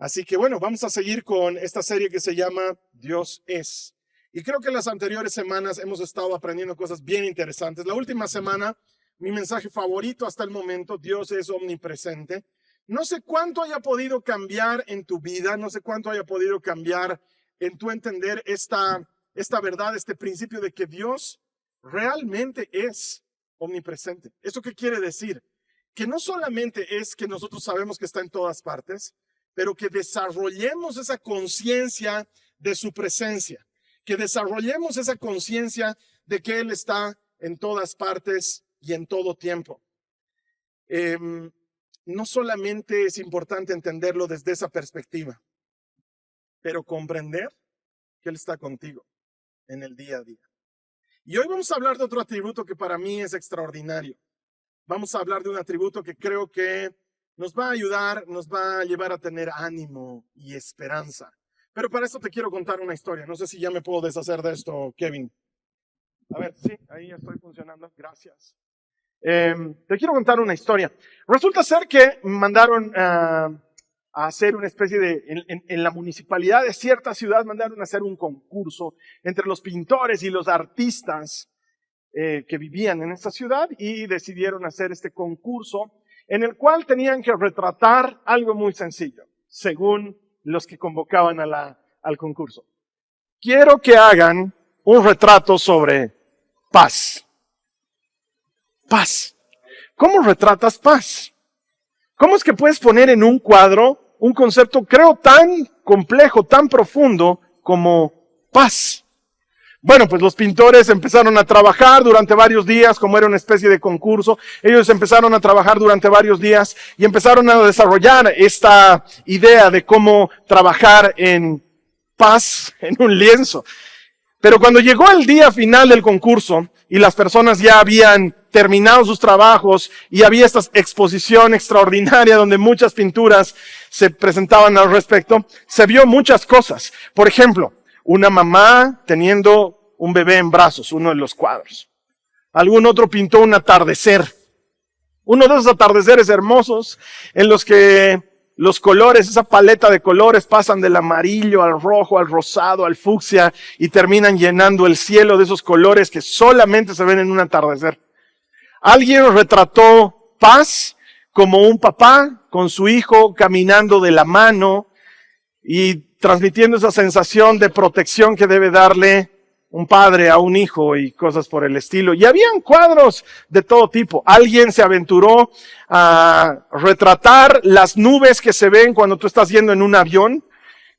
Así que bueno, vamos a seguir con esta serie que se llama Dios es. Y creo que en las anteriores semanas hemos estado aprendiendo cosas bien interesantes. La última semana, mi mensaje favorito hasta el momento, Dios es omnipresente. No sé cuánto haya podido cambiar en tu vida, no sé cuánto haya podido cambiar en tu entender esta verdad, este principio de que Dios realmente es omnipresente. ¿Eso qué quiere decir? Que no solamente es que nosotros sabemos que está en todas partes, pero que desarrollemos esa conciencia de su presencia, que desarrollemos esa conciencia de que Él está en todas partes y en todo tiempo. No solamente es importante entenderlo desde esa perspectiva, pero comprender que Él está contigo en el día a día. Y hoy vamos a hablar de otro atributo que para mí es extraordinario. Vamos a hablar de un atributo que creo que nos va a ayudar, nos va a llevar a tener ánimo y esperanza. Pero para eso te quiero contar una historia. No sé si ya me puedo deshacer de esto, Kevin. A ver, sí, ahí ya estoy funcionando. Gracias. Te quiero contar una historia. Resulta ser que mandaron a hacer una especie de, en la municipalidad de cierta ciudad, mandaron a hacer un concurso entre los pintores y los artistas que vivían en esta ciudad, y decidieron hacer este concurso en el cual tenían que retratar algo muy sencillo, según los que convocaban al concurso. Quiero que hagan un retrato sobre paz. Paz. ¿Cómo retratas paz? ¿Cómo es que puedes poner en un cuadro un concepto, creo, tan complejo, tan profundo como paz? Bueno, pues los pintores empezaron a trabajar durante varios días, como era una especie de concurso. Ellos empezaron a trabajar durante varios días y empezaron a desarrollar esta idea de cómo trabajar en paz en un lienzo. Pero cuando llegó el día final del concurso y las personas ya habían terminado sus trabajos y había esta exposición extraordinaria donde muchas pinturas se presentaban al respecto, se vio muchas cosas. Por ejemplo, una mamá teniendo un bebé en brazos, uno de los cuadros. Algún otro pintó un atardecer. Uno de esos atardeceres hermosos en los que los colores, esa paleta de colores pasan del amarillo al rojo, al rosado, al fucsia y terminan llenando el cielo de esos colores que solamente se ven en un atardecer. Alguien retrató paz como un papá con su hijo caminando de la mano y transmitiendo esa sensación de protección que debe darle un padre a un hijo y cosas por el estilo. Y habían cuadros de todo tipo. Alguien se aventuró a retratar las nubes que se ven cuando tú estás yendo en un avión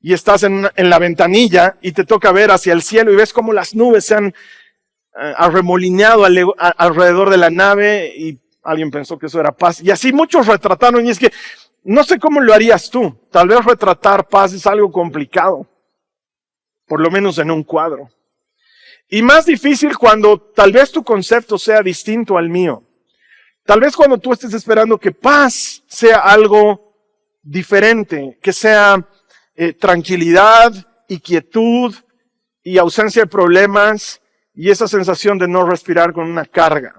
y estás en la ventanilla y te toca ver hacia el cielo y ves cómo las nubes se han arremolineado alrededor de la nave, y alguien pensó que eso era paz. Y así muchos retrataron, y es que no sé cómo lo harías tú. Tal vez retratar paz es algo complicado, por lo menos en un cuadro. Y más difícil cuando tal vez tu concepto sea distinto al mío. Tal vez cuando tú estés esperando que paz sea algo diferente, que sea tranquilidad y quietud y ausencia de problemas y esa sensación de no respirar con una carga.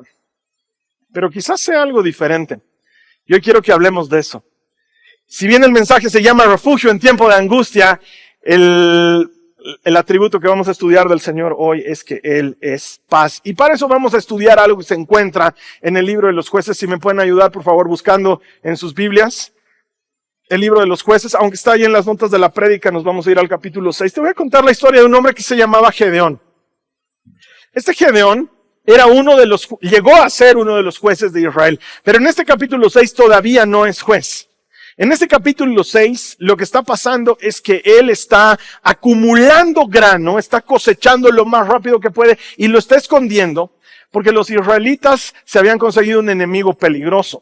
Pero quizás sea algo diferente. Yo quiero que hablemos de eso. Si bien el mensaje se llama refugio en tiempo de angustia, el atributo que vamos a estudiar del Señor hoy es que Él es paz. Y para eso vamos a estudiar algo que se encuentra en el libro de los Jueces. Si me pueden ayudar, por favor, buscando en sus Biblias el libro de los Jueces. Aunque está ahí en las notas de la prédica, nos vamos a ir al capítulo 6. Te voy a contar la historia de un hombre que se llamaba Gedeón. Este Gedeón llegó a ser uno de los jueces de Israel. Pero en este capítulo 6 todavía no es juez. En este capítulo 6, lo que está pasando es que él está acumulando grano, está cosechando lo más rápido que puede y lo está escondiendo porque los israelitas se habían conseguido un enemigo peligroso.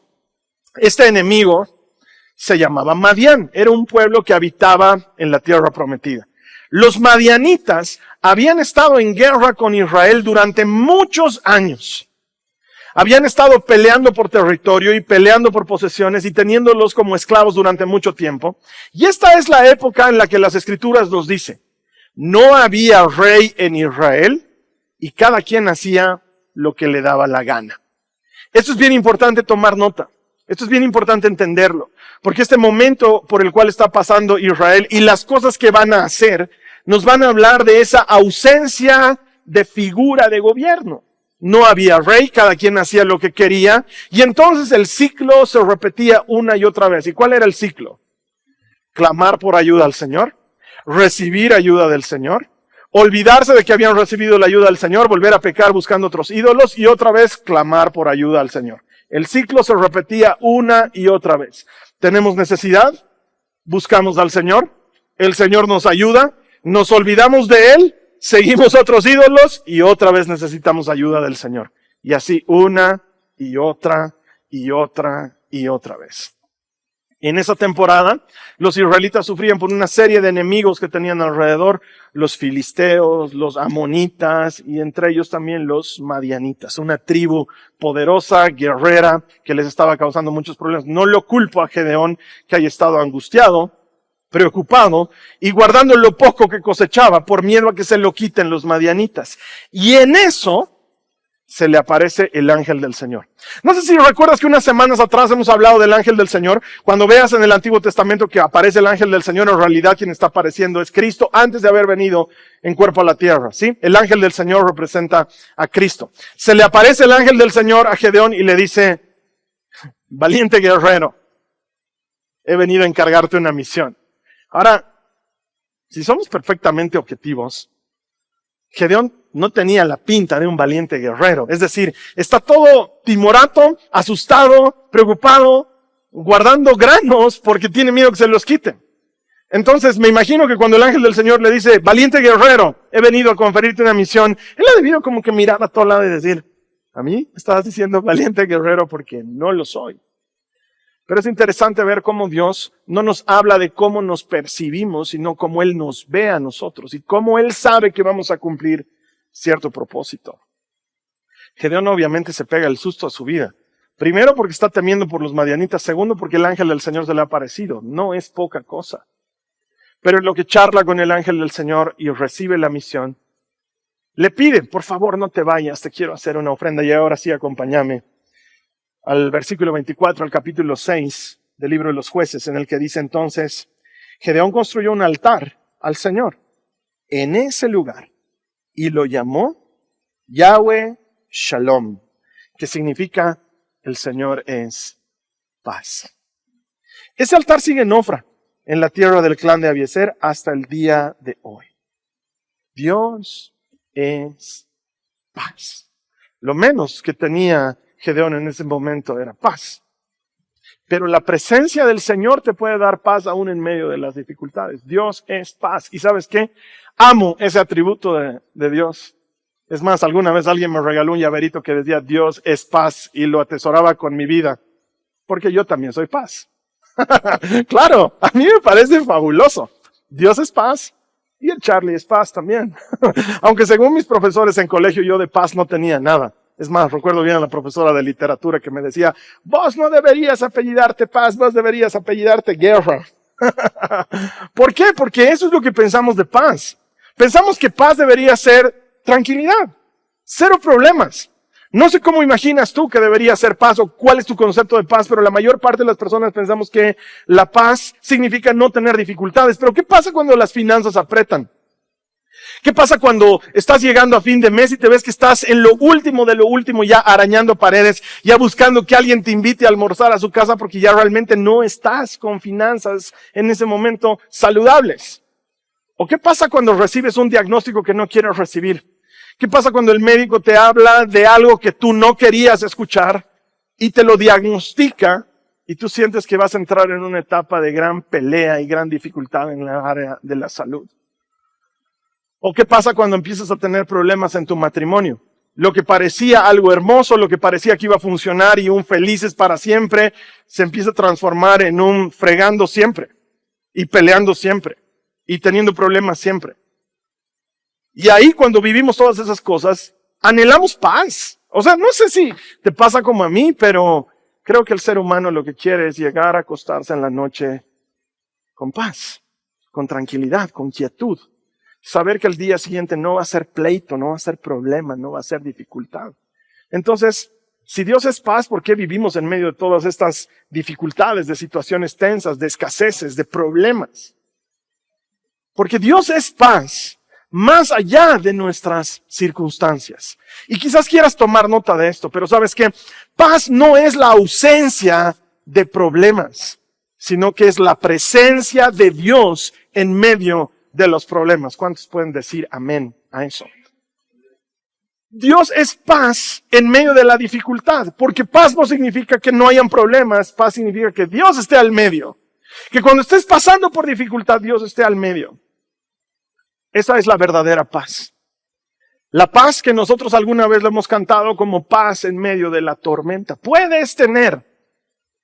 Este enemigo se llamaba Madián, era un pueblo que habitaba en la tierra prometida. Los madianitas habían estado en guerra con Israel durante muchos años. Habían estado peleando por territorio y peleando por posesiones y teniéndolos como esclavos durante mucho tiempo. Y esta es la época en la que las Escrituras nos dice: no había rey en Israel y cada quien hacía lo que le daba la gana. Esto es bien importante tomar nota. Esto es bien importante entenderlo, porque este momento por el cual está pasando Israel y las cosas que van a hacer, nos van a hablar de esa ausencia de figura de gobierno. No había rey, cada quien hacía lo que quería, y entonces el ciclo se repetía una y otra vez. ¿Y cuál era el ciclo? Clamar por ayuda al Señor, recibir ayuda del Señor, olvidarse de que habían recibido la ayuda del Señor, volver a pecar buscando otros ídolos y otra vez clamar por ayuda al Señor. El ciclo se repetía una y otra vez. Tenemos necesidad, buscamos al Señor, el Señor nos ayuda, nos olvidamos de Él, seguimos otros ídolos y otra vez necesitamos ayuda del Señor. Y así una y otra y otra y otra vez. En esa temporada, los israelitas sufrían por una serie de enemigos que tenían alrededor, los filisteos, los amonitas y entre ellos también los madianitas, una tribu poderosa, guerrera, que les estaba causando muchos problemas. No lo culpo a Gedeón que haya estado angustiado, preocupado y guardando lo poco que cosechaba por miedo a que se lo quiten los madianitas. Y en eso se le aparece el ángel del Señor. No sé si recuerdas que unas semanas atrás hemos hablado del ángel del Señor. Cuando veas en el Antiguo Testamento que aparece el ángel del Señor, en realidad quien está apareciendo es Cristo antes de haber venido en cuerpo a la tierra, ¿sí? El ángel del Señor representa a Cristo. Se le aparece el ángel del Señor a Gedeón y le dice, valiente guerrero, he venido a encargarte una misión. Ahora, si somos perfectamente objetivos, Gedeón no tenía la pinta de un valiente guerrero. Es decir, está todo timorato, asustado, preocupado, guardando granos porque tiene miedo que se los quiten. Entonces me imagino que cuando el ángel del Señor le dice, valiente guerrero, he venido a conferirte una misión, él ha debido como que mirar a todo lado y decir, a mí me estabas diciendo valiente guerrero porque no lo soy. Pero es interesante ver cómo Dios no nos habla de cómo nos percibimos, sino cómo Él nos ve a nosotros y cómo Él sabe que vamos a cumplir cierto propósito. Gedeón obviamente se pega el susto a su vida. Primero porque está temiendo por los madianitas. Segundo porque el ángel del Señor se le ha aparecido. No es poca cosa. Pero en lo que charla con el ángel del Señor y recibe la misión, le pide, por favor no te vayas, te quiero hacer una ofrenda. Y ahora sí, acompáñame al versículo 24, al capítulo 6 del libro de los Jueces, en el que dice entonces, Gedeón construyó un altar al Señor en ese lugar y lo llamó Yahweh Shalom, que significa el Señor es paz. Ese altar sigue en Ofra, en la tierra del clan de Abiezer, hasta el día de hoy. Dios es paz. Lo menos que tenía Gedeón en ese momento era paz. Pero la presencia del Señor te puede dar paz aún en medio de las dificultades. Dios es paz. ¿Y sabes qué? Amo ese atributo de Dios. Es más, alguna vez alguien me regaló un llaverito que decía Dios es paz y lo atesoraba con mi vida. Porque yo también soy paz. Claro, a mí me parece fabuloso. Dios es paz y el Charlie es paz también. Aunque según mis profesores en colegio yo de paz no tenía nada. Es más, recuerdo bien a la profesora de literatura que me decía, vos no deberías apellidarte paz, vos deberías apellidarte guerra. ¿Por qué? Porque eso es lo que pensamos de paz. Pensamos que paz debería ser tranquilidad, cero problemas. No sé cómo imaginas tú que debería ser paz o cuál es tu concepto de paz, pero la mayor parte de las personas pensamos que la paz significa no tener dificultades. Pero ¿qué pasa cuando las finanzas apretan? ¿Qué pasa cuando estás llegando a fin de mes y te ves que estás en lo último de lo último, ya arañando paredes, ya buscando que alguien te invite a almorzar a su casa porque ya realmente no estás con finanzas en ese momento saludables? ¿O qué pasa cuando recibes un diagnóstico que no quieres recibir? ¿Qué pasa cuando el médico te habla de algo que tú no querías escuchar y te lo diagnostica y tú sientes que vas a entrar en una etapa de gran pelea y gran dificultad en la área de la salud? ¿O qué pasa cuando empiezas a tener problemas en tu matrimonio? Lo que parecía algo hermoso, lo que parecía que iba a funcionar y un felices para siempre, se empieza a transformar en un fregando siempre y peleando siempre y teniendo problemas siempre. Y ahí cuando vivimos todas esas cosas, anhelamos paz. O sea, no sé si te pasa como a mí, pero creo que el ser humano lo que quiere es llegar a acostarse en la noche con paz, con tranquilidad, con quietud. Saber que el día siguiente no va a ser pleito, no va a ser problema, no va a ser dificultad. Entonces, Si Dios es paz, ¿por qué vivimos en medio de todas estas dificultades, de situaciones tensas, de escaseces, de problemas? Porque Dios es paz más allá de nuestras circunstancias. Y quizás quieras tomar nota de esto, pero ¿sabes qué? Paz no es la ausencia de problemas, sino que es la presencia de Dios en medio de los problemas. ¿Cuántos pueden decir amén a eso? Dios es paz en medio de la dificultad, porque paz no significa que no hayan problemas, paz significa que Dios esté al medio. Que cuando estés pasando por dificultad, Dios esté al medio. Esa es la verdadera paz. La paz que nosotros alguna vez lo hemos cantado como paz en medio de la tormenta. Puedes tener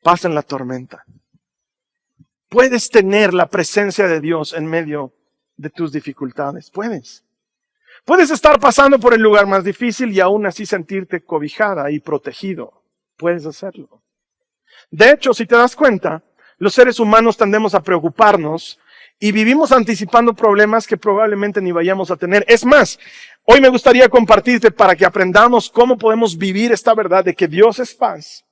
paz en la tormenta. Puedes tener la presencia de Dios en medio de tus dificultades. Puedes. Puedes estar pasando por el lugar más difícil y aún así sentirte cobijada y protegido. Puedes hacerlo. De hecho, si te das cuenta, los seres humanos tendemos a preocuparnos y vivimos anticipando problemas que probablemente ni vayamos a tener. Es más, hoy me gustaría compartirte para que aprendamos cómo podemos vivir esta verdad de que Dios es paz.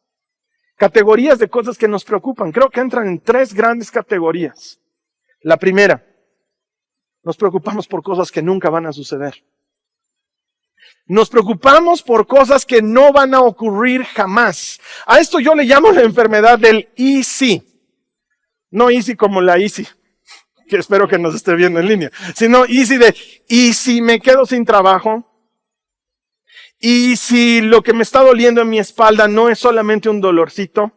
Categorías de cosas que nos preocupan. Creo que entran en 3 grandes categorías. La primera, nos preocupamos por cosas que nunca van a suceder. Nos preocupamos por cosas que no van a ocurrir jamás. A esto yo le llamo la enfermedad del easy. No easy como la easy, que espero que nos esté viendo en línea, sino easy de, ¿y si me quedo sin trabajo? ¿Y si lo que me está doliendo en mi espalda no es solamente un dolorcito?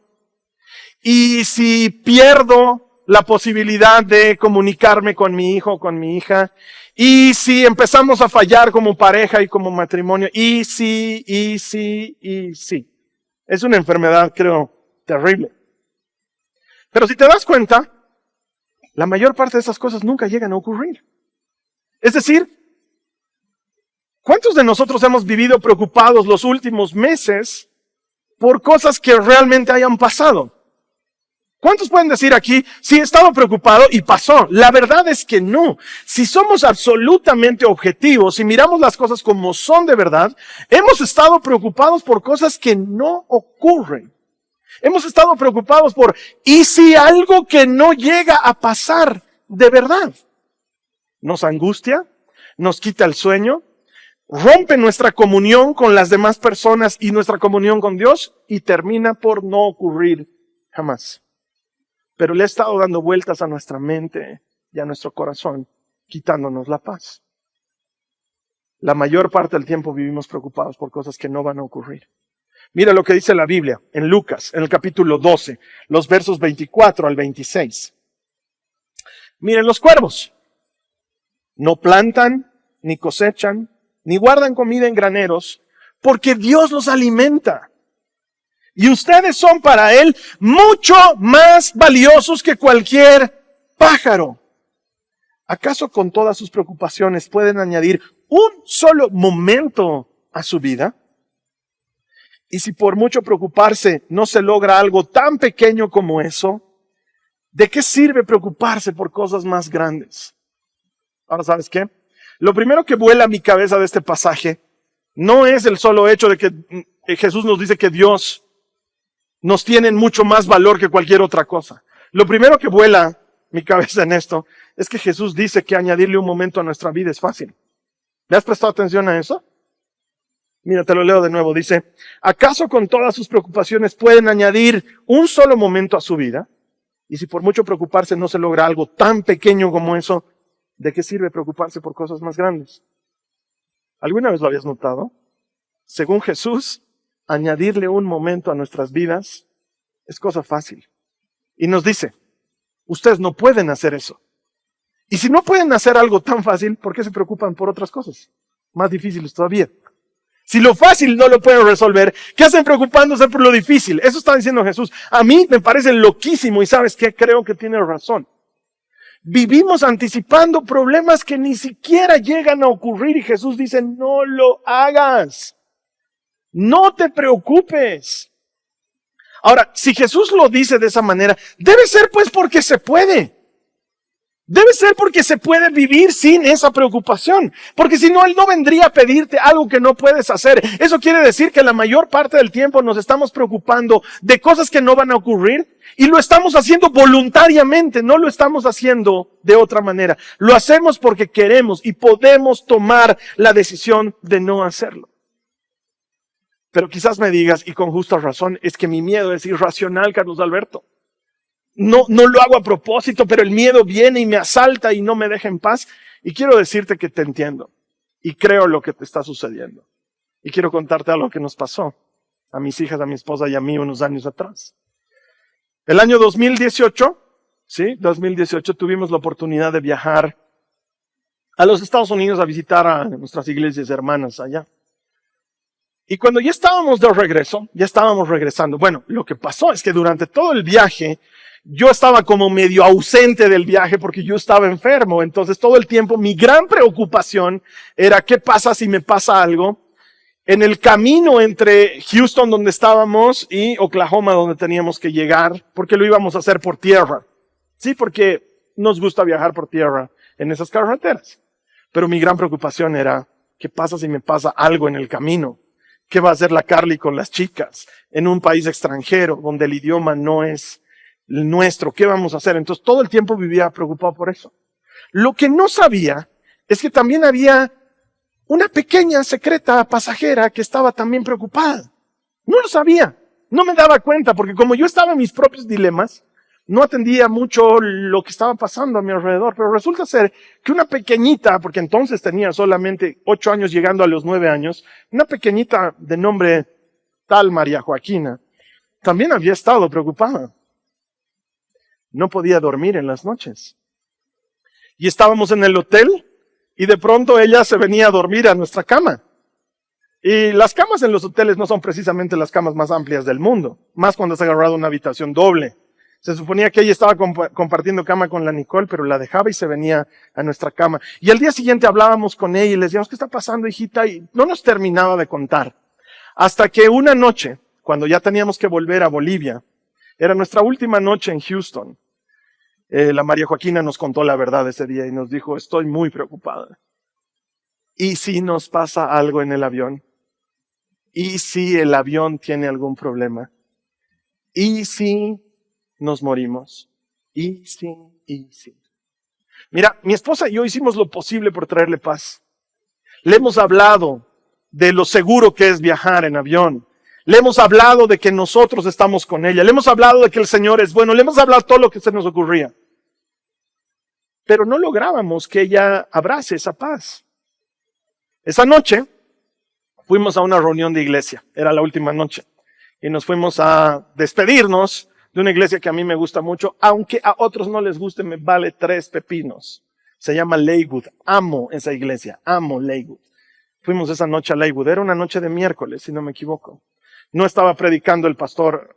¿Y si pierdo la posibilidad de comunicarme con mi hijo o con mi hija? ¿Y si empezamos a fallar como pareja y como matrimonio? ¿Y si? Es una enfermedad, creo, terrible. Pero si te das cuenta, la mayor parte de esas cosas nunca llegan a ocurrir. Es decir, ¿cuántos de nosotros hemos vivido preocupados los últimos meses por cosas que realmente hayan pasado? ¿Cuántos pueden decir aquí, sí he estado preocupado y pasó? La verdad es que no. Si somos absolutamente objetivos y miramos las cosas como son de verdad, hemos estado preocupados por cosas que no ocurren. Hemos estado preocupados por, ¿y si algo que no llega a pasar de verdad? Nos angustia, nos quita el sueño, rompe nuestra comunión con las demás personas y nuestra comunión con Dios y termina por no ocurrir jamás. Pero le ha estado dando vueltas a nuestra mente y a nuestro corazón, quitándonos la paz. La mayor parte del tiempo vivimos preocupados por cosas que no van a ocurrir. Mira lo que dice la Biblia en Lucas, en el capítulo 12, los versos 24 al 26. Miren los cuervos. No plantan, ni cosechan, ni guardan comida en graneros, porque Dios los alimenta. Y ustedes son para Él mucho más valiosos que cualquier pájaro. ¿Acaso con todas sus preocupaciones pueden añadir un solo momento a su vida? Y si por mucho preocuparse no se logra algo tan pequeño como eso, ¿de qué sirve preocuparse por cosas más grandes? Ahora, ¿sabes qué? Lo primero que vuela a mi cabeza de este pasaje no es el solo hecho de que Jesús nos dice que Dios nos tiene mucho más valor que cualquier otra cosa. Lo primero que vuela mi cabeza en esto es que Jesús dice que añadirle un momento a nuestra vida es fácil. ¿Le has prestado atención a eso? Mira, te lo leo de nuevo. Dice, ¿acaso con todas sus preocupaciones pueden añadir un solo momento a su vida? Y si por mucho preocuparse no se logra algo tan pequeño como eso, ¿de qué sirve preocuparse por cosas más grandes? ¿Alguna vez lo habías notado? Según Jesús, añadirle un momento a nuestras vidas es cosa fácil. Y nos dice, ustedes no pueden hacer eso. Y si no pueden hacer algo tan fácil, ¿por qué se preocupan por otras cosas más difíciles todavía? Si lo fácil no lo pueden resolver, ¿qué hacen preocupándose por lo difícil? Eso está diciendo Jesús. A mí me parece loquísimo y ¿sabes qué? Creo que tiene razón. Vivimos anticipando problemas que ni siquiera llegan a ocurrir y Jesús dice, no lo hagas. No te preocupes. Ahora, si Jesús lo dice de esa manera, debe ser pues porque se puede. Debe ser porque se puede vivir sin esa preocupación. Porque si no, Él no vendría a pedirte algo que no puedes hacer. Eso quiere decir que la mayor parte del tiempo nos estamos preocupando de cosas que no van a ocurrir y lo estamos haciendo voluntariamente, no lo estamos haciendo de otra manera. Lo hacemos porque queremos y podemos tomar la decisión de no hacerlo. Pero quizás me digas, y con justa razón, es que mi miedo es irracional, Carlos Alberto. No lo hago a propósito, pero el miedo viene y me asalta y no me deja en paz. Y quiero decirte que te entiendo y creo lo que te está sucediendo. Y quiero contarte algo que nos pasó a mis hijas, a mi esposa y a mí unos años atrás. El año 2018, tuvimos la oportunidad de viajar a los Estados Unidos a visitar a nuestras iglesias hermanas allá. Y cuando ya estábamos regresando. Bueno, lo que pasó es que durante todo el viaje, yo estaba como medio ausente del viaje porque yo estaba enfermo. Entonces todo el tiempo mi gran preocupación era ¿qué pasa si me pasa algo? En el camino entre Houston donde estábamos y Oklahoma donde teníamos que llegar, porque lo íbamos a hacer por tierra. Sí, porque nos gusta viajar por tierra en esas carreteras. Pero mi gran preocupación era ¿qué pasa si me pasa algo en el camino? ¿Qué va a hacer la Carly con las chicas en un país extranjero donde el idioma no es el nuestro? ¿Qué vamos a hacer? Entonces todo el tiempo vivía preocupado por eso. Lo que no sabía es que también había una pequeña secreta pasajera que estaba también preocupada. No lo sabía, no me daba cuenta porque como yo estaba en mis propios dilemas, no atendía mucho lo que estaba pasando a mi alrededor, pero resulta ser que una pequeñita, porque entonces tenía solamente 8 años llegando a los 9 años, una pequeñita de nombre tal María Joaquina, también había estado preocupada. No podía dormir en las noches. Y estábamos en el hotel y de pronto ella se venía a dormir a nuestra cama. Y las camas en los hoteles no son precisamente las camas más amplias del mundo, más cuando has agarrado una habitación doble. Se suponía que ella estaba compartiendo cama con la Nicole, pero la dejaba y se venía a nuestra cama. Y al día siguiente hablábamos con ella y le decíamos, ¿qué está pasando, hijita? Y no nos terminaba de contar. Hasta que una noche, cuando ya teníamos que volver a Bolivia, era nuestra última noche en Houston, la María Joaquina nos contó la verdad ese día y nos dijo, estoy muy preocupada. ¿Y si nos pasa algo en el avión? ¿Y si el avión tiene algún problema? ¿Y si nos morimos? ¿Y si? Mira, mi esposa y yo hicimos lo posible por traerle paz. Le hemos hablado de lo seguro que es viajar en avión. Le hemos hablado de que nosotros estamos con ella. Le hemos hablado de que el Señor es bueno. Le hemos hablado todo lo que se nos ocurría. Pero no lográbamos que ella abrace esa paz. Esa noche fuimos a una reunión de iglesia. Era la última noche. Y nos fuimos a despedirnos de una iglesia que a mí me gusta mucho, aunque a otros no les guste, me vale 3 pepinos. Se llama Leywood. Amo esa iglesia. Amo Leywood. Fuimos esa noche a Leywood. Era una noche de miércoles, si no me equivoco. No estaba predicando el pastor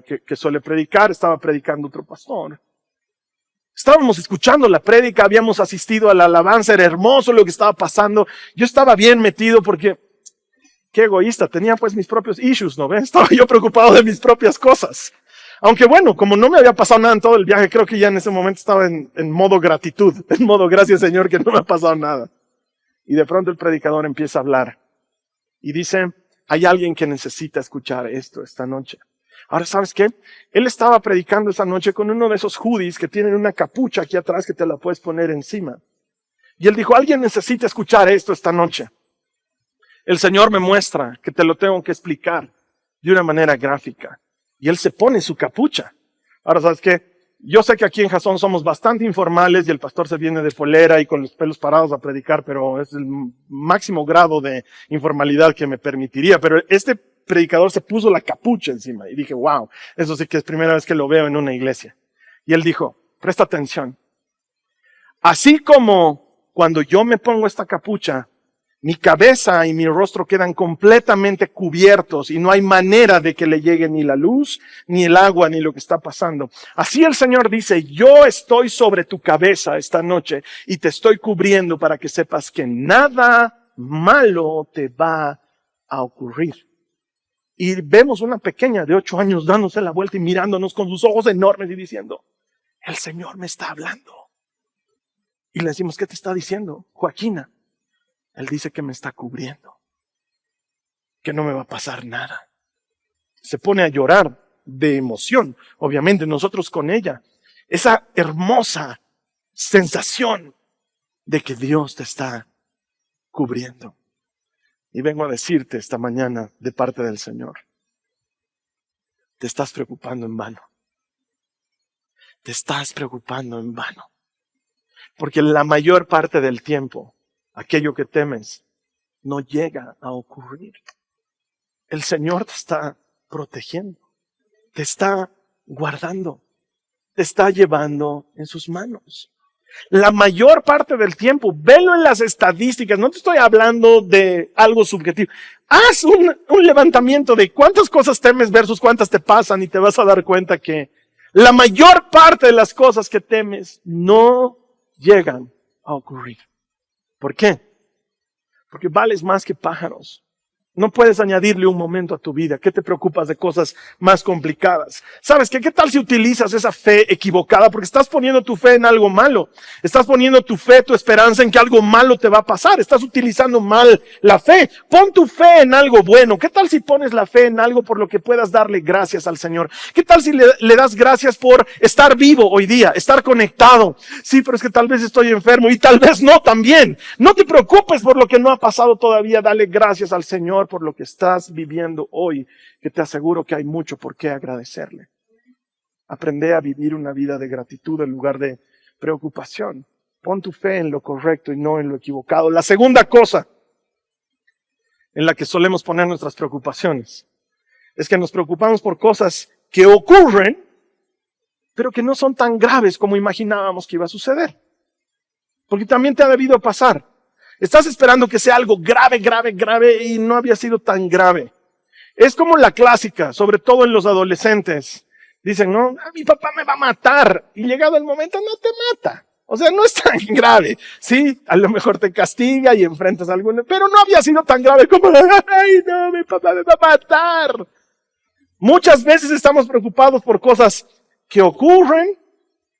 que suele predicar, estaba predicando otro pastor. Estábamos escuchando la prédica, habíamos asistido a la alabanza, era hermoso lo que estaba pasando. Yo estaba bien metido porque, qué egoísta, tenía pues mis propios issues, ¿no ves? Estaba yo preocupado de mis propias cosas. Aunque bueno, como no me había pasado nada en todo el viaje, creo que ya en ese momento estaba en modo gratitud, en modo gracias Señor que no me ha pasado nada. Y de pronto el predicador empieza a hablar y dice, hay alguien que necesita escuchar esto esta noche. Ahora, ¿sabes qué? Él estaba predicando esa noche con uno de esos hoodies que tienen una capucha aquí atrás que te la puedes poner encima. Y él dijo, alguien necesita escuchar esto esta noche. El Señor me muestra que te lo tengo que explicar de una manera gráfica. Y él se pone su capucha. Ahora, ¿sabes qué? Yo sé que aquí en Jasón somos bastante informales y el pastor se viene de polera y con los pelos parados a predicar, pero es el máximo grado de informalidad que me permitiría. Pero este predicador se puso la capucha encima y dije, wow, eso sí que es primera vez que lo veo en una iglesia. Y él dijo, presta atención. Así como cuando yo me pongo esta capucha, mi cabeza y mi rostro quedan completamente cubiertos y no hay manera de que le llegue ni la luz, ni el agua, ni lo que está pasando. Así el Señor dice, yo estoy sobre tu cabeza esta noche y te estoy cubriendo para que sepas que nada malo te va a ocurrir. Y vemos una pequeña de 8 años dándose la vuelta y mirándonos con sus ojos enormes y diciendo, el Señor me está hablando. Y le decimos, ¿qué te está diciendo, Joaquina? Él dice que me está cubriendo, que no me va a pasar nada. Se pone a llorar de emoción, obviamente nosotros con ella. Esa hermosa sensación de que Dios te está cubriendo. Y vengo a decirte esta mañana de parte del Señor, te estás preocupando en vano. Te estás preocupando en vano. Porque la mayor parte del tiempo, aquello que temes no llega a ocurrir. El Señor te está protegiendo, te está guardando, te está llevando en sus manos. La mayor parte del tiempo, velo en las estadísticas, no te estoy hablando de algo subjetivo. Haz un levantamiento de cuántas cosas temes versus cuántas te pasan y te vas a dar cuenta que la mayor parte de las cosas que temes no llegan a ocurrir. ¿Por qué? Porque vales más que pájaros. No puedes añadirle un momento a tu vida. ¿Qué te preocupas de cosas más complicadas? ¿Sabes qué? ¿Qué tal si utilizas esa fe equivocada? Porque estás poniendo tu fe en algo malo. Estás poniendo tu fe, tu esperanza en que algo malo te va a pasar. Estás utilizando mal la fe. Pon tu fe en algo bueno. ¿Qué tal si pones la fe en algo por lo que puedas darle gracias al Señor? ¿Qué tal si le das gracias por estar vivo hoy día, estar conectado? Sí, pero es que tal vez estoy enfermo y tal vez no también. No te preocupes por lo que no ha pasado todavía. Dale gracias al Señor por lo que estás viviendo hoy, que te aseguro que hay mucho por qué agradecerle. Aprende a vivir una vida de gratitud en lugar de preocupación. Pon tu fe en lo correcto y no en lo equivocado. La segunda cosa en la que solemos poner nuestras preocupaciones es que nos preocupamos por cosas que ocurren, pero que no son tan graves como imaginábamos que iba a suceder. Porque también te ha debido pasar. Estás esperando que sea algo grave y no había sido tan grave. Es como la clásica, sobre todo en los adolescentes. Dicen, no, mi papá me va a matar. Y llegado el momento no te mata. O sea, no es tan grave. Sí, a lo mejor te castiga y enfrentas a alguno, pero no había sido tan grave como, ay no, mi papá me va a matar. Muchas veces estamos preocupados por cosas que ocurren,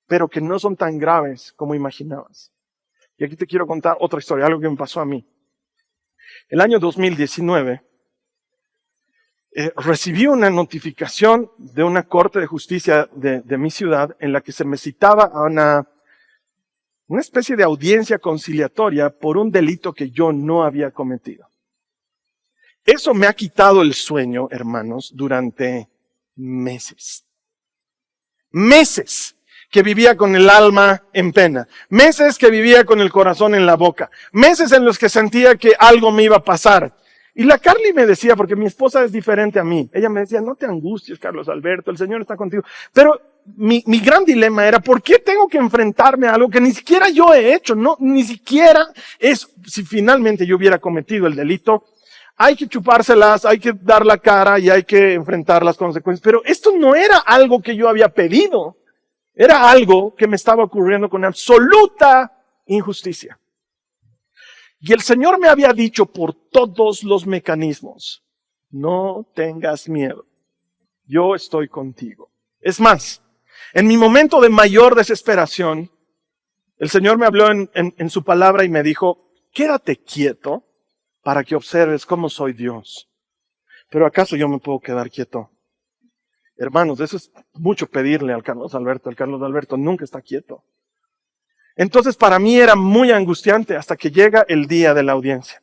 pero que no son tan graves como imaginabas. Y aquí te quiero contar otra historia, algo que me pasó a mí. El año 2019, recibí una notificación de una corte de justicia de mi ciudad en la que se me citaba a una especie de audiencia conciliatoria por un delito que yo no había cometido. Eso me ha quitado el sueño, hermanos, durante meses. Meses que vivía con el alma en pena, meses que vivía con el corazón en la boca, meses en los que sentía que algo me iba a pasar. Y la Carly me decía, porque mi esposa es diferente a mí, ella me decía, no te angusties, Carlos Alberto, el Señor está contigo. Pero mi gran dilema era, ¿por qué tengo que enfrentarme a algo que ni siquiera yo he hecho? No, ni siquiera es, si finalmente yo hubiera cometido el delito, hay que chupárselas, hay que dar la cara y hay que enfrentar las consecuencias. Pero esto no era algo que yo había pedido. Era algo que me estaba ocurriendo con absoluta injusticia. Y el Señor me había dicho por todos los mecanismos, no tengas miedo, yo estoy contigo. Es más, en mi momento de mayor desesperación, el Señor me habló en su palabra y me dijo, quédate quieto para que observes cómo soy Dios. Pero ¿acaso yo me puedo quedar quieto? Hermanos, eso es mucho pedirle al Carlos Alberto. El Carlos Alberto nunca está quieto. Entonces para mí era muy angustiante hasta que llega el día de la audiencia.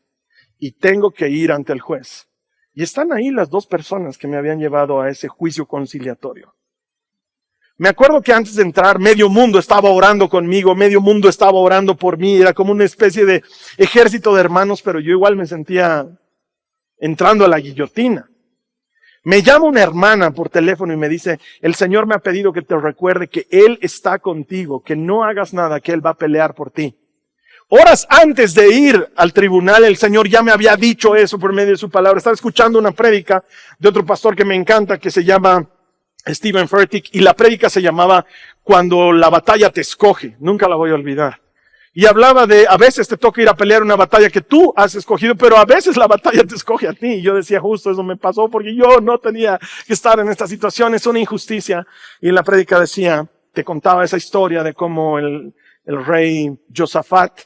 Y tengo que ir ante el juez. Y están ahí las dos personas que me habían llevado a ese juicio conciliatorio. Me acuerdo que antes de entrar, medio mundo estaba orando conmigo, medio mundo estaba orando por mí. Era como una especie de ejército de hermanos, pero yo igual me sentía entrando a la guillotina. Me llama una hermana por teléfono y me dice, el Señor me ha pedido que te recuerde que Él está contigo, que no hagas nada, que Él va a pelear por ti. Horas antes de ir al tribunal, el Señor ya me había dicho eso por medio de su palabra. Estaba escuchando una prédica de otro pastor que me encanta, que se llama Stephen Furtick, y la prédica se llamaba Cuando la batalla te escoge. Nunca la voy a olvidar. Y hablaba de, a veces te toca ir a pelear una batalla que tú has escogido, pero a veces la batalla te escoge a ti. Y yo decía, justo eso me pasó porque yo no tenía que estar en esta situación, es una injusticia. Y en la prédica decía, te contaba esa historia de cómo el el rey Josafat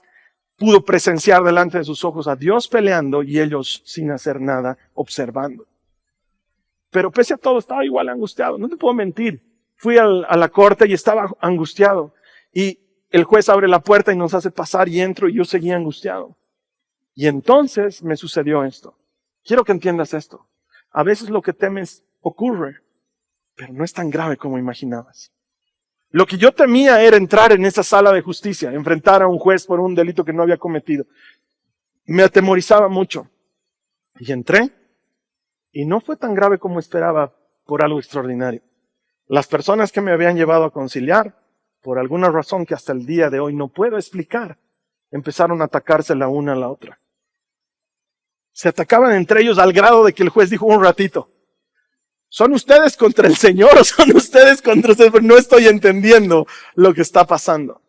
pudo presenciar delante de sus ojos a Dios peleando y ellos sin hacer nada, observando. Pero pese a todo estaba igual angustiado, no te puedo mentir. Fui a la corte y estaba angustiado. Y el juez abre la puerta y nos hace pasar y entro y yo seguía angustiado. Y entonces me sucedió esto. Quiero que entiendas esto. A veces lo que temes ocurre, pero no es tan grave como imaginabas. Lo que yo temía era entrar en esa sala de justicia, enfrentar a un juez por un delito que no había cometido. Me atemorizaba mucho. Y entré, y no fue tan grave como esperaba por algo extraordinario. Las personas que me habían llevado a conciliar, por alguna razón que hasta el día de hoy no puedo explicar, empezaron a atacarse la una a la otra. Se atacaban entre ellos al grado de que el juez dijo un ratito, ¿son ustedes contra el Señor o son ustedes contra ustedes? Pero no estoy entendiendo lo que está pasando.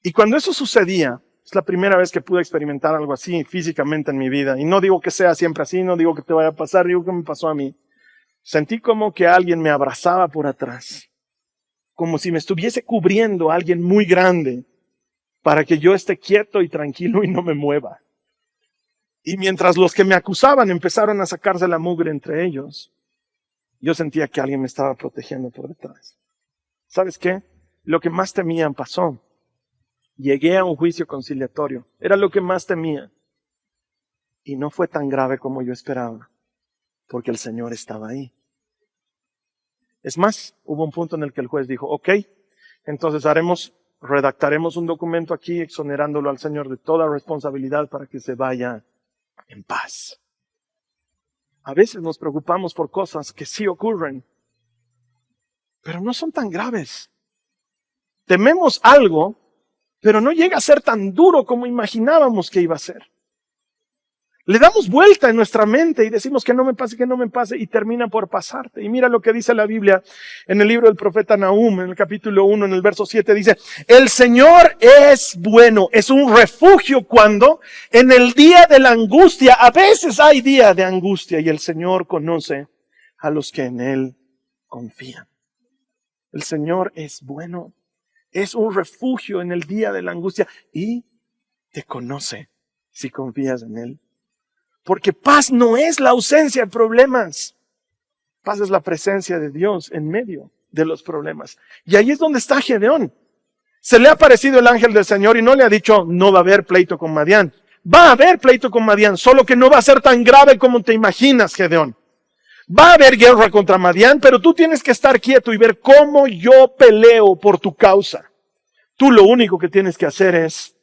Y cuando eso sucedía, es la primera vez que pude experimentar algo así físicamente en mi vida. Y no digo que sea siempre así, no digo que te vaya a pasar, digo que me pasó a mí. Sentí como que alguien me abrazaba por atrás, como si me estuviese cubriendo a alguien muy grande para que yo esté quieto y tranquilo y no me mueva. Y mientras los que me acusaban empezaron a sacarse la mugre entre ellos, yo sentía que alguien me estaba protegiendo por detrás. ¿Sabes qué? Lo que más temían pasó. Llegué a un juicio conciliatorio. Era lo que más temía. Y no fue tan grave como yo esperaba, porque el Señor estaba ahí. Es más, hubo un punto en el que el juez dijo, ok, entonces redactaremos un documento aquí exonerándolo al Señor de toda responsabilidad para que se vaya en paz. A veces nos preocupamos por cosas que sí ocurren, pero no son tan graves. Tememos algo, pero no llega a ser tan duro como imaginábamos que iba a ser. Le damos vuelta en nuestra mente y decimos que no me pase, y termina por pasarte. Y mira lo que dice la Biblia en el libro del profeta Nahum, en el capítulo 1, en el verso 7, dice, el Señor es bueno, es un refugio cuando en el día de la angustia, a veces hay día de angustia y el Señor conoce a los que en Él confían. El Señor es bueno, es un refugio en el día de la angustia y te conoce si confías en Él. Porque paz no es la ausencia de problemas. Paz es la presencia de Dios en medio de los problemas. Y ahí es donde está Gedeón. Se le ha aparecido el ángel del Señor y no le ha dicho, no va a haber pleito con Madián. Va a haber pleito con Madián, solo que no va a ser tan grave como te imaginas, Gedeón. Va a haber guerra contra Madián, pero tú tienes que estar quieto y ver cómo yo peleo por tu causa. Tú lo único que tienes que hacer es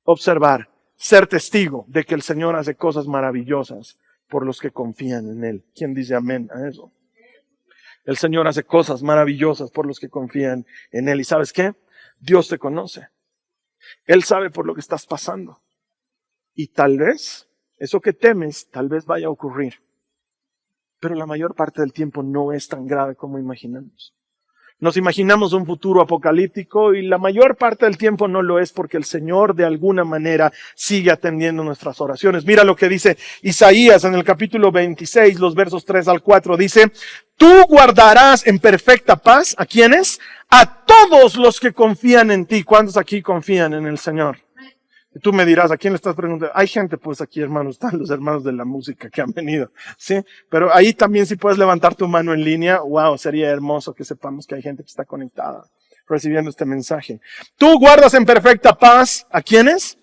observar, ser testigo de que el Señor hace cosas maravillosas por los que confían en Él. ¿Quién dice amén a eso? El Señor hace cosas maravillosas por los que confían en Él. ¿Y sabes qué? Dios te conoce. Él sabe por lo que estás pasando. Y tal vez, eso que temes, tal vez vaya a ocurrir. Pero la mayor parte del tiempo no es tan grave como imaginamos. Nos imaginamos un futuro apocalíptico y la mayor parte del tiempo no lo es porque el Señor de alguna manera sigue atendiendo nuestras oraciones. Mira lo que dice Isaías en el capítulo 26, los versos 3 al 4. Dice, tú guardarás en perfecta paz, ¿a quiénes? A todos los que confían en ti. ¿Cuántos aquí confían en el Señor? Y tú me dirás, ¿a quién le estás preguntando? Hay gente pues aquí, hermanos, están los hermanos de la música que han venido, ¿sí? Pero ahí también si puedes levantar tu mano en línea, wow, sería hermoso que sepamos que hay gente que está conectada, recibiendo este mensaje. Tú guardas en perfecta paz, ¿a quiénes?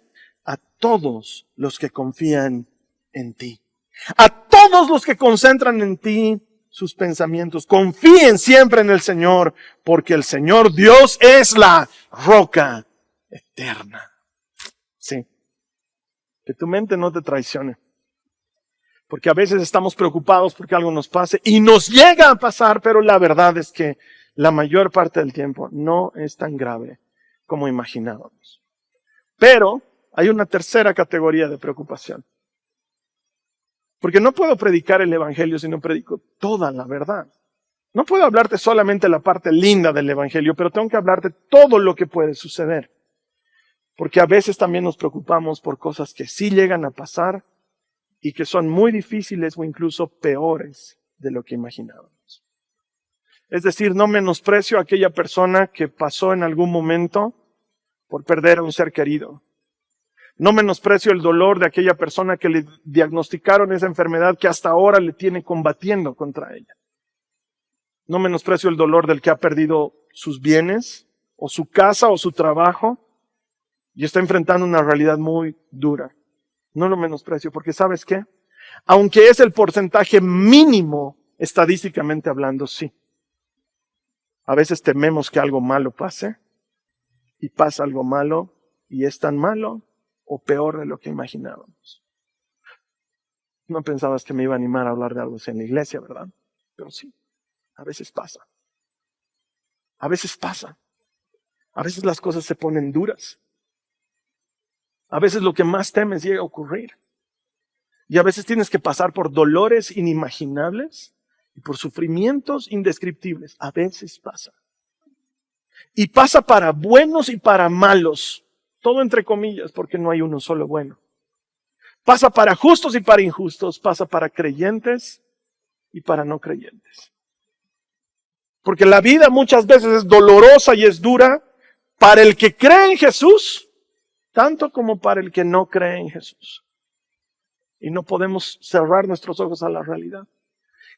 A todos los que confían en ti. A todos los que concentran en ti sus pensamientos. Confíen siempre en el Señor, porque el Señor Dios es la roca eterna. Sí, que tu mente no te traicione, porque a veces estamos preocupados porque algo nos pase y nos llega a pasar, pero la verdad es que la mayor parte del tiempo no es tan grave como imaginábamos. Pero hay una tercera categoría de preocupación, porque no puedo predicar el Evangelio si no predico toda la verdad. No puedo hablarte solamente la parte linda del Evangelio, pero tengo que hablarte todo lo que puede suceder. Porque a veces también nos preocupamos por cosas que sí llegan a pasar y que son muy difíciles o incluso peores de lo que imaginábamos. Es decir, no menosprecio a aquella persona que pasó en algún momento por perder a un ser querido. No menosprecio el dolor de aquella persona que le diagnosticaron esa enfermedad que hasta ahora le tiene combatiendo contra ella. No menosprecio el dolor del que ha perdido sus bienes, o su casa, o su trabajo, y está enfrentando una realidad muy dura. No lo menosprecio, porque ¿sabes qué? Aunque es el porcentaje mínimo, estadísticamente hablando, sí. A veces tememos que algo malo pase, y pasa algo malo, y es tan malo o peor de lo que imaginábamos. No pensabas que me iba a animar a hablar de algo así en la iglesia, ¿verdad? Pero sí, a veces pasa. A veces pasa. A veces las cosas se ponen duras. A veces lo que más temes llega a ocurrir. Y a veces tienes que pasar por dolores inimaginables y por sufrimientos indescriptibles. A veces pasa. Y pasa para buenos y para malos. Todo entre comillas, porque no hay uno solo bueno. Pasa para justos y para injustos. Pasa para creyentes y para no creyentes. Porque la vida muchas veces es dolorosa y es dura para el que cree en Jesús, tanto como para el que no cree en Jesús. Y no podemos cerrar nuestros ojos a la realidad.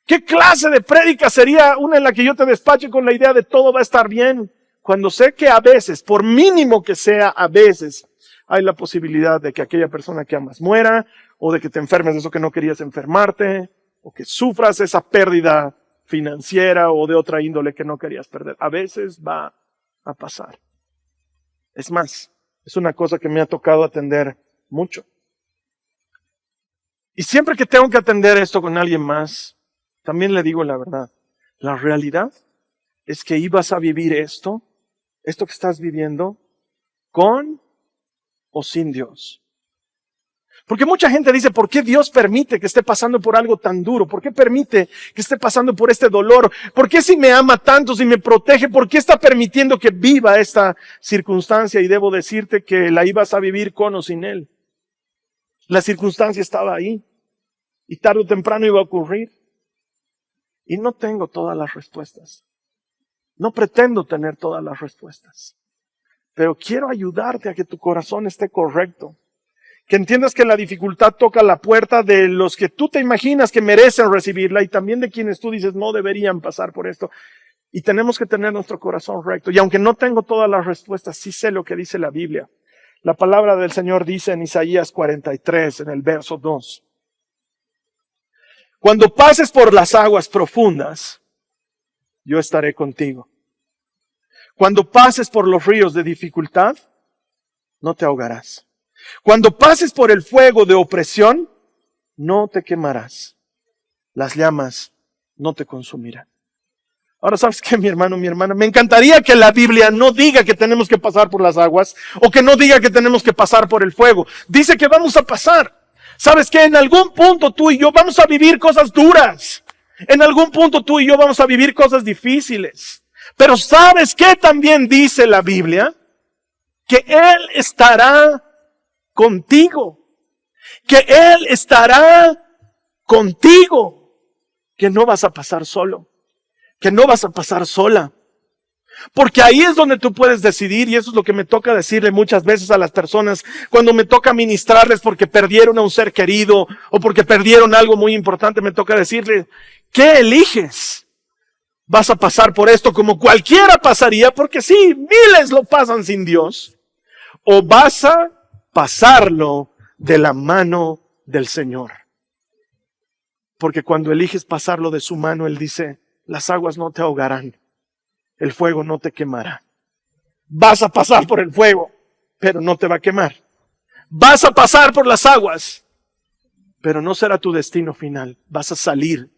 ¿Qué clase de prédica sería una en la que yo te despache con la idea de todo va a estar bien? Cuando sé que a veces, por mínimo que sea, a veces hay la posibilidad de que aquella persona que amas muera, o de que te enfermes de eso que no querías enfermarte, o que sufras esa pérdida financiera o de otra índole que no querías perder. A veces va a pasar. Es más, es una cosa que me ha tocado atender mucho. Y siempre que tengo que atender esto con alguien más, también le digo la verdad. La realidad es que ibas a vivir esto que estás viviendo, con o sin Dios. Porque mucha gente dice, ¿por qué Dios permite que esté pasando por algo tan duro? ¿Por qué permite que esté pasando por este dolor? ¿Por qué si me ama tanto, si me protege, por qué está permitiendo que viva esta circunstancia? Y debo decirte que la ibas a vivir con o sin Él. La circunstancia estaba ahí. Y tarde o temprano iba a ocurrir. Y no tengo todas las respuestas. No pretendo tener todas las respuestas. Pero quiero ayudarte a que tu corazón esté correcto. Que entiendas que la dificultad toca la puerta de los que tú te imaginas que merecen recibirla y también de quienes tú dices no deberían pasar por esto. Y tenemos que tener nuestro corazón recto. Y aunque no tengo todas las respuestas, sí sé lo que dice la Biblia. La palabra del Señor dice en Isaías 43, en el verso 2. Cuando pases por las aguas profundas, yo estaré contigo. Cuando pases por los ríos de dificultad, no te ahogarás. Cuando pases por el fuego de opresión, no te quemarás. Las llamas no te consumirán. Ahora, ¿sabes qué, mi hermano, mi hermana? Me encantaría que la Biblia no diga que tenemos que pasar por las aguas o que no diga que tenemos que pasar por el fuego. Dice que vamos a pasar. ¿Sabes qué? En algún punto tú y yo vamos a vivir cosas duras. En algún punto tú y yo vamos a vivir cosas difíciles. Pero ¿sabes qué también dice la Biblia? Que Él estará contigo. Que Él estará contigo. Que no vas a pasar solo. Que no vas a pasar sola. Porque ahí es donde tú puedes decidir, y eso es lo que me toca decirle muchas veces a las personas cuando me toca ministrarles porque perdieron a un ser querido o porque perdieron algo muy importante. Me toca decirles, ¿qué eliges? ¿Vas a pasar por esto como cualquiera pasaría? Porque sí, miles lo pasan sin Dios. ¿O vas a pasarlo de la mano del Señor? Porque cuando eliges pasarlo de su mano, Él dice, las aguas no te ahogarán. El fuego no te quemará. Vas a pasar por el fuego, pero no te va a quemar. Vas a pasar por las aguas, pero no será tu destino final. Vas a salir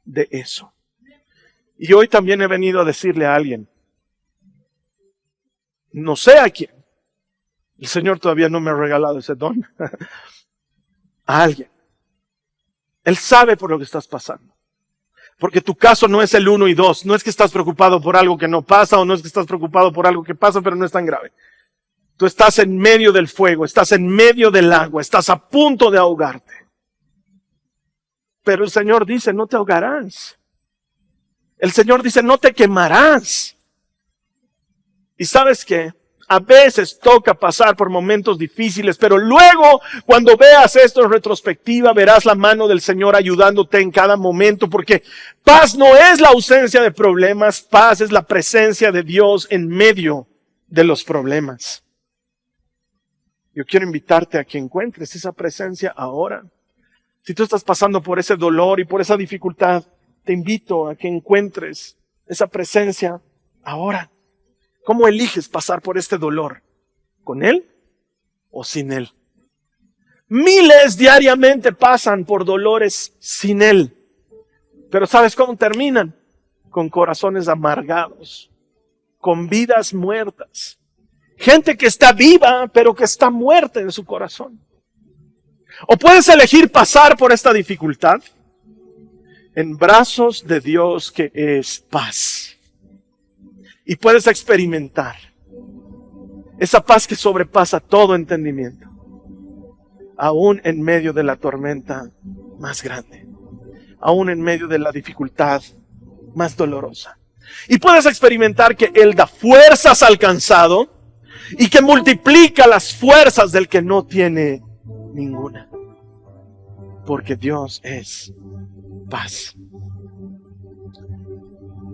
de eso. Y hoy también he venido a decirle a alguien, no sé a quién, el Señor todavía no me ha regalado ese don, a alguien. Él sabe por lo que estás pasando. Porque tu caso no es el 1 y 2. No es que estás preocupado por algo que no pasa o no es que estás preocupado por algo que pasa, pero no es tan grave. Tú estás en medio del fuego, estás en medio del agua, estás a punto de ahogarte. Pero el Señor dice, no te ahogarás. El Señor dice, no te quemarás. ¿Y sabes qué? A veces toca pasar por momentos difíciles, pero luego cuando veas esto en retrospectiva, verás la mano del Señor ayudándote en cada momento, porque paz no es la ausencia de problemas, paz es la presencia de Dios en medio de los problemas. Yo quiero invitarte a que encuentres esa presencia ahora. Si tú estás pasando por ese dolor y por esa dificultad, te invito a que encuentres esa presencia ahora. ¿Cómo eliges pasar por este dolor? ¿Con Él o sin Él? Miles diariamente pasan por dolores sin Él. Pero ¿sabes cómo terminan? Con corazones amargados, con vidas muertas. Gente que está viva, pero que está muerta en su corazón. O puedes elegir pasar por esta dificultad en brazos de Dios que es paz. Y puedes experimentar esa paz que sobrepasa todo entendimiento, aún en medio de la tormenta más grande, aún en medio de la dificultad más dolorosa. Y puedes experimentar que Él da fuerzas al cansado y que multiplica las fuerzas del que no tiene ninguna. Porque Dios es paz.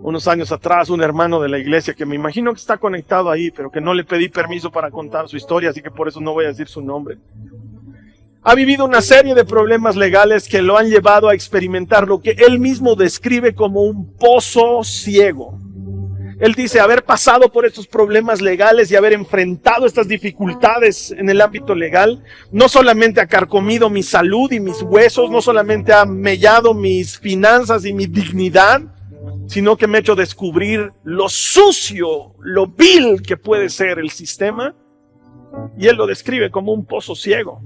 Unos años atrás, un hermano de la iglesia, que me imagino que está conectado ahí, pero que no le pedí permiso para contar su historia, así que por eso no voy a decir su nombre, ha vivido una serie de problemas legales que lo han llevado a experimentar lo que él mismo describe como un pozo ciego. Él dice haber pasado por estos problemas legales y haber enfrentado estas dificultades en el ámbito legal, no solamente ha carcomido mi salud y mis huesos, no solamente ha mellado mis finanzas y mi dignidad, sino que me ha hecho descubrir lo sucio, lo vil que puede ser el sistema, y él lo describe como un pozo ciego.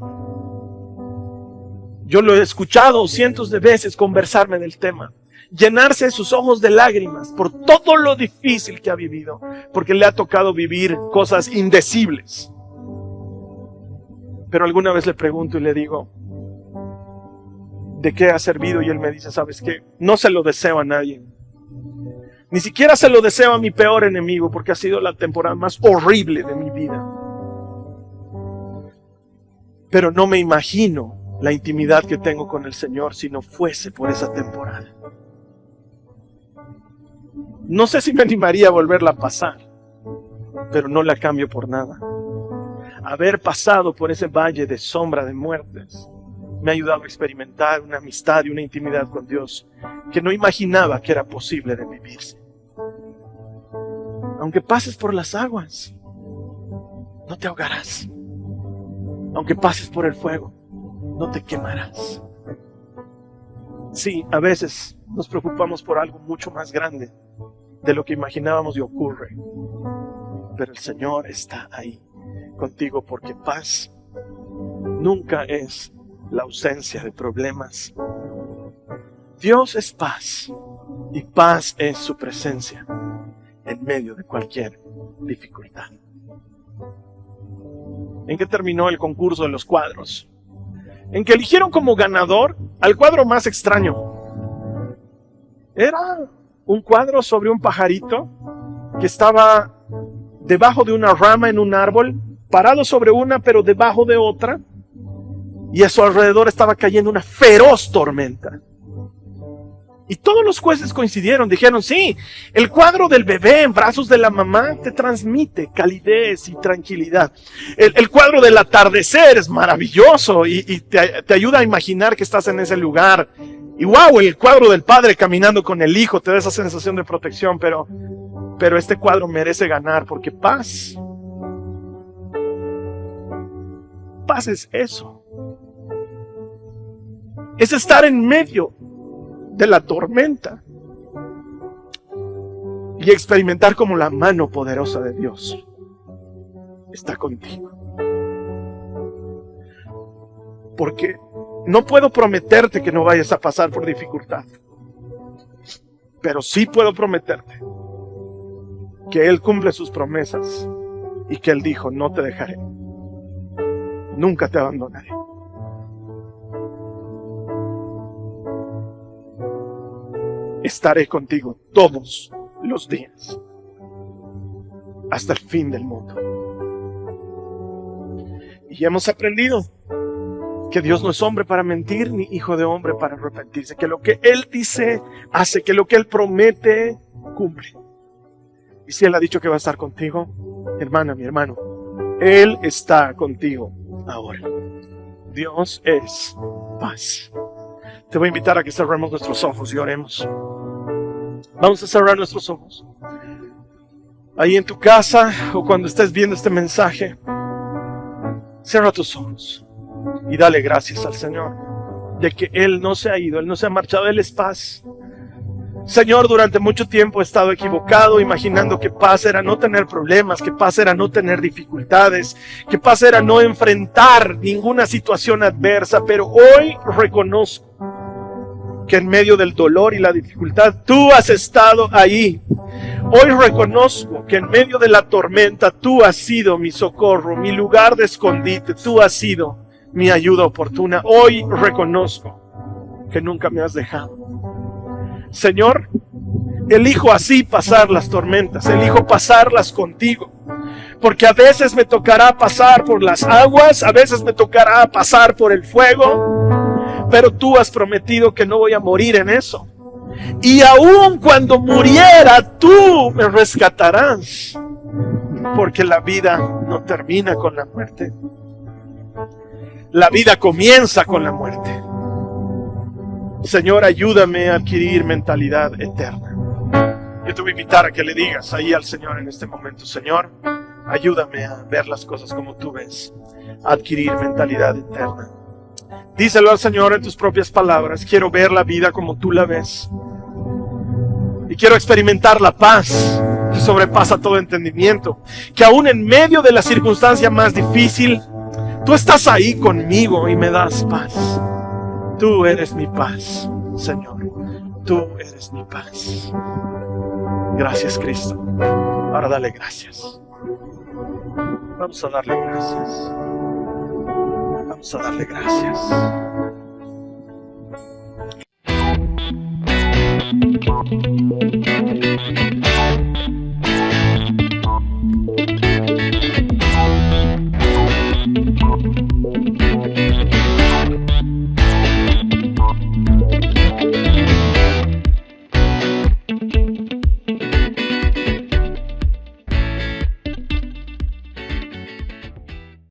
Yo lo he escuchado cientos de veces conversarme del tema, llenarse sus ojos de lágrimas por todo lo difícil que ha vivido, porque le ha tocado vivir cosas indecibles. Pero alguna vez le pregunto y le digo, ¿de qué ha servido? Y él me dice, ¿sabes qué? No se lo deseo a nadie. Ni siquiera se lo deseo a mi peor enemigo, porque ha sido la temporada más horrible de mi vida. Pero no me imagino la intimidad que tengo con el Señor si no fuese por esa temporada. No sé si me animaría a volverla a pasar, pero no la cambio por nada. Haber pasado por ese valle de sombra de muertes me ha ayudado a experimentar una amistad y una intimidad con Dios que no imaginaba que era posible de vivirse. Aunque pases por las aguas, no te ahogarás. Aunque pases por el fuego, no te quemarás. Sí, a veces nos preocupamos por algo mucho más grande de lo que imaginábamos y ocurre. Pero el Señor está ahí contigo, porque paz nunca es la ausencia de problemas. Dios es paz y paz es su presencia en medio de cualquier dificultad. ¿En qué terminó el concurso de los cuadros? En que eligieron como ganador al cuadro más extraño. Era un cuadro sobre un pajarito que estaba debajo de una rama en un árbol, parado sobre una pero debajo de otra, y a su alrededor estaba cayendo una feroz tormenta. Y todos los jueces coincidieron, dijeron, sí, el cuadro del bebé en brazos de la mamá te transmite calidez y tranquilidad. El cuadro del atardecer es maravilloso y te ayuda a imaginar que estás en ese lugar. Y wow, el cuadro del padre caminando con el hijo te da esa sensación de protección, pero este cuadro merece ganar, porque paz es eso. Es estar en medio de la tormenta y experimentar como la mano poderosa de Dios está contigo. Porque no puedo prometerte que no vayas a pasar por dificultad, pero sí puedo prometerte que Él cumple sus promesas y que Él dijo, no te dejaré, nunca te abandonaré. Estaré contigo todos los días, hasta el fin del mundo. Y hemos aprendido que Dios no es hombre para mentir, ni hijo de hombre para arrepentirse. Que lo que Él dice, hace. Que lo que Él promete, cumple. Y si Él ha dicho que va a estar contigo, hermana, mi hermano, Él está contigo ahora. Dios es paz. Te voy a invitar a que cerremos nuestros ojos y oremos. Vamos a cerrar nuestros ojos. Ahí en tu casa o cuando estés viendo este mensaje, cierra tus ojos y dale gracias al Señor de que Él no se ha ido, Él no se ha marchado, Él es paz. Señor, durante mucho tiempo he estado equivocado, imaginando que paz era no tener problemas, que paz era no tener dificultades, que paz era no enfrentar ninguna situación adversa, pero hoy reconozco que en medio del dolor y la dificultad, tú has estado ahí. Hoy reconozco que en medio de la tormenta, tú has sido mi socorro, mi lugar de escondite, tú has sido mi ayuda oportuna. Hoy reconozco que nunca me has dejado. Señor, elijo así pasar las tormentas, elijo pasarlas contigo, porque a veces me tocará pasar por las aguas, a veces me tocará pasar por el fuego, pero tú has prometido que no voy a morir en eso. Y aun cuando muriera, tú me rescatarás, porque la vida no termina con la muerte. La vida comienza con la muerte. Señor, ayúdame a adquirir mentalidad eterna. Yo te voy a invitar a que le digas ahí al Señor en este momento: Señor, ayúdame a ver las cosas como tú ves, a adquirir mentalidad eterna. Díselo al Señor en tus propias palabras: quiero ver la vida como tú la ves. Y quiero experimentar la paz que sobrepasa todo entendimiento. Que aún en medio de la circunstancia más difícil, tú estás ahí conmigo y me das paz. Tú eres mi paz, Señor. Tú eres mi paz. Gracias, Cristo. Ahora dale gracias. Vamos a darle gracias. Vamos a darle gracias.